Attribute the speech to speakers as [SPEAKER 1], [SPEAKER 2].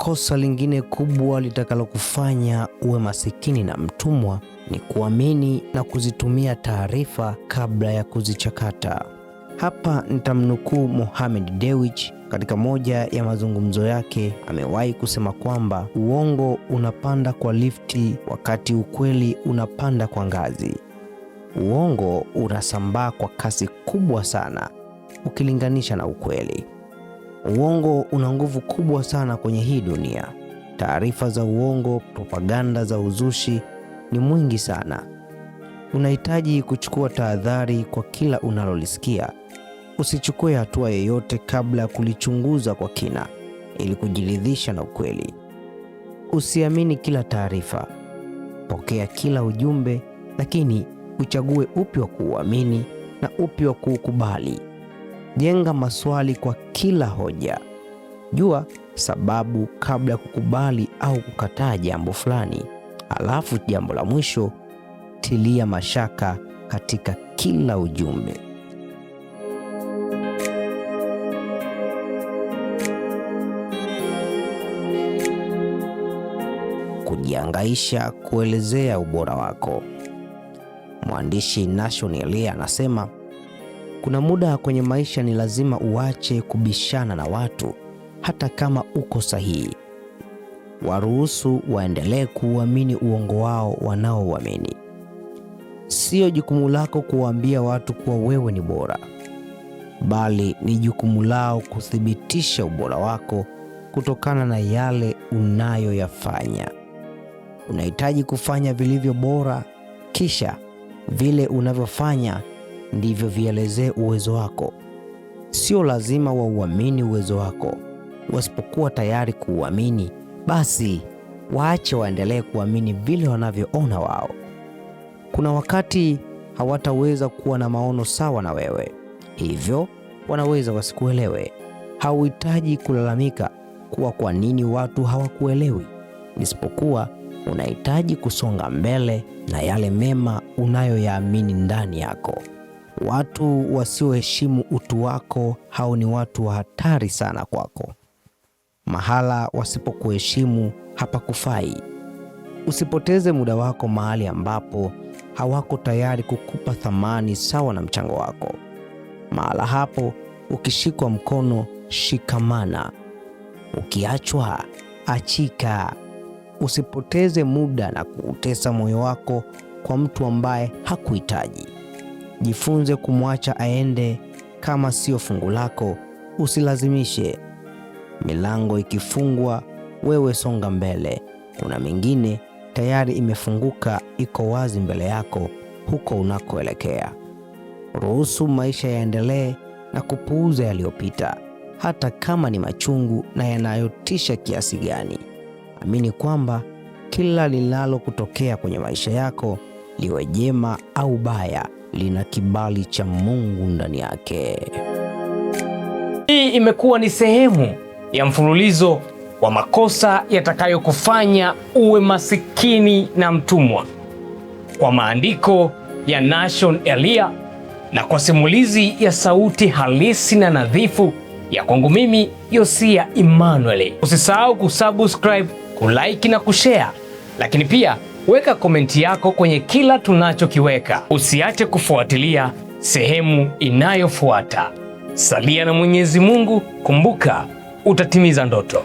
[SPEAKER 1] kosa lingine kubwa litakalokufanya uwe masikini na mtumwa ni kuamini na kuzitumia taarifa kabla ya kuzichakata. Hapa nitamnukuu Mohamed Dewji. Katika moja ya mazungumzo yake amewahi kusema kwamba uongo unapanda kwa lifti wakati ukweli unapanda kwa ngazi. Uongo unasambaa kwa kasi kubwa sana ukilinganisha na ukweli. Uongo una nguvu kubwa sana kwenye hii dunia. Taarifa za uongo, propaganda za uzushi ni mwingi sana. Unahitaji kuchukua tahadhari kwa kila unalolisikia. Usichukue hatua yoyote kabla ya kulichunguza kwa kina ili kujiridhisha na ukweli. Usiamini kila taarifa. Pokea kila ujumbe, lakini uchague upi wa kuuamini na upi wa kuukubali. Jenga maswali kwa kila hoja. Jua sababu kabla ya kukubali au kukataa jambo fulani. Alafu jambo la mwisho, tilia mashaka katika kila ujumbe. Kujihangaisha kuelezea ubora wako. Mwandishi Nashon Elia anasema, kuna muda kwenye maisha ni lazima uache kubishana na watu hata kama uko sahihi. Waruhusu waendelee kuamini uongo wao wanaoamini. Sio jukumu lako kuwaambia watu kuwa wewe ni bora, bali ni jukumu lao kuthibitisha ubora wako kutokana na yale unayoyafanya. Unahitaji kufanya vilivyo bora, kisha vile unavyofanya ndivyo vielezee uwezo wako. Sio lazima wauamini uwezo wako. Wasipokuwa tayari kuuamini, basi waache waendelee kuamini vile wanavyoona wao. Kuna wakati hawataweza kuwa na maono sawa na wewe, hivyo wanaweza wasikuelewe. Hauhitaji kulalamika kuwa kwa nini watu hawakuelewi, isipokuwa unahitaji kusonga mbele na yale mema unayoyaamini ndani yako. Watu wasioheshimu utu wako, hao ni watu wa hatari sana kwako. Mahala wasipokuheshimu hapakufai. Usipoteze muda wako mahali ambapo hawako tayari kukupa thamani sawa na mchango wako. Mahala hapo, ukishikwa mkono, shikamana. Ukiachwa, achika. Usipoteze muda na kuutesa moyo wako kwa mtu ambaye hakuhitaji. Jifunze kumwacha aende. Kama sio fungu lako, usilazimishe. Milango ikifungwa, wewe songa mbele. Kuna mingine tayari imefunguka, iko wazi mbele yako huko unakoelekea. Ruhusu maisha yaendelee na kupuuza yaliyopita, hata kama ni machungu na yanayotisha kiasi gani. Amini kwamba kila linalokutokea kwenye maisha yako, liwe jema au baya, lina kibali cha Mungu ndani yake.
[SPEAKER 2] Hii imekuwa ni sehemu ya mfululizo wa makosa yatakayokufanya uwe masikini na mtumwa, kwa maandiko ya Nashon Elia na kwa simulizi ya sauti halisi na nadhifu ya kwangu mimi Yosia Emmanuel. Usisahau kusubscribe, kulike na kushare, lakini pia weka komenti yako kwenye kila tunachokiweka. Usiache kufuatilia sehemu inayofuata. Salia na Mwenyezi Mungu, kumbuka utatimiza ndoto.